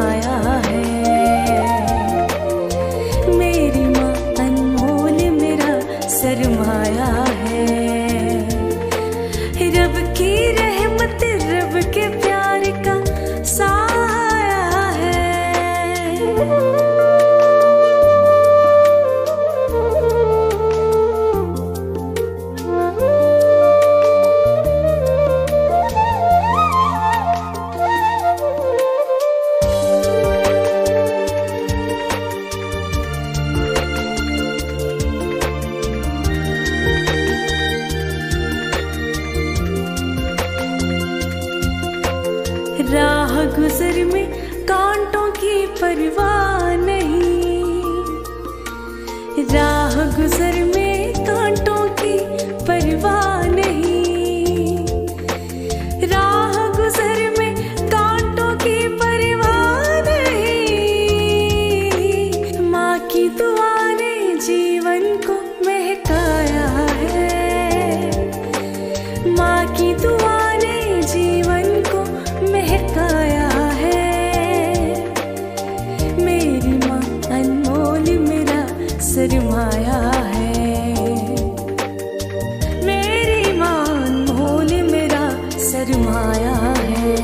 सरमाया है। मेरी माँ अनमोल मेरा सरमाया है। रब की रहमत रब के प्यार का साया है। राह गुजर में कांटों की परवाह नहीं। राह गुजर में कांटों की परवाह नहीं। राह गुजर में कांटों की परवाह नहीं। माँ की दुआ ने जीवन को महकाया है। माँ की दुआ ने जीवन को महकाया है। मेरी माँ अनमोल मेरा सरमाया है। मेरी माँ अनमोल मेरा सरमाया है।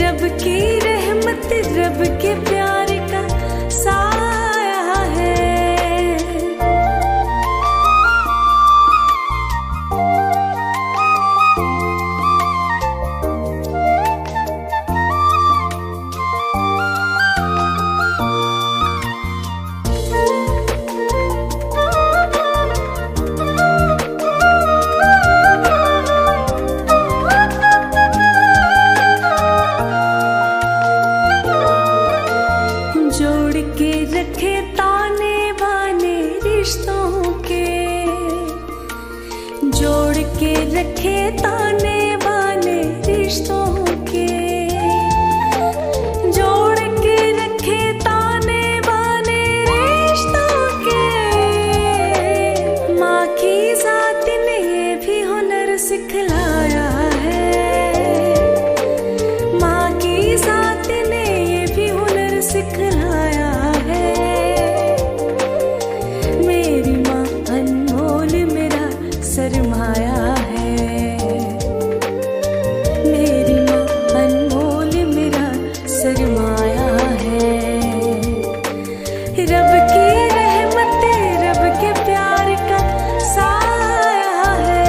रब की रहमत रब के प्यार का साया है। जोड़ के रखे ताने बाने रिश्तों के। जोड़ के रखे ताने बाने रिश्तों के। जोड़ के रखे ताने बाने रिश्तों के। माँ की जात ने ये भी हुनर सिखलाया है। माँ की जात ने ये भी हुनर सिखलाया है। मेरी माँ अनमोल मेरा सरमाया है। मेरी माँ अनमोल मेरा सरमाया है। रब की रहमत रब के प्यार का साया है।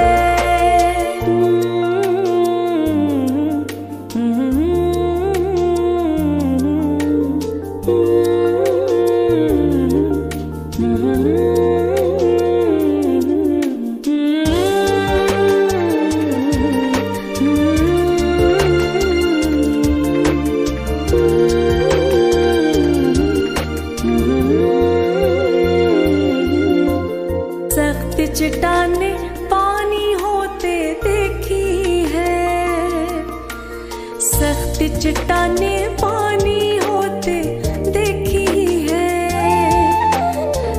सख्त चट्टाने पानी होते देखी है। सख्त चट्टाने पानी होते देखी है।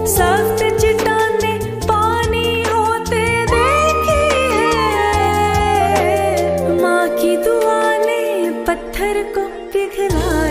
सख्त चट्टाने पानी होते देखी है। माँ की दुआ ने पत्थर को पिघला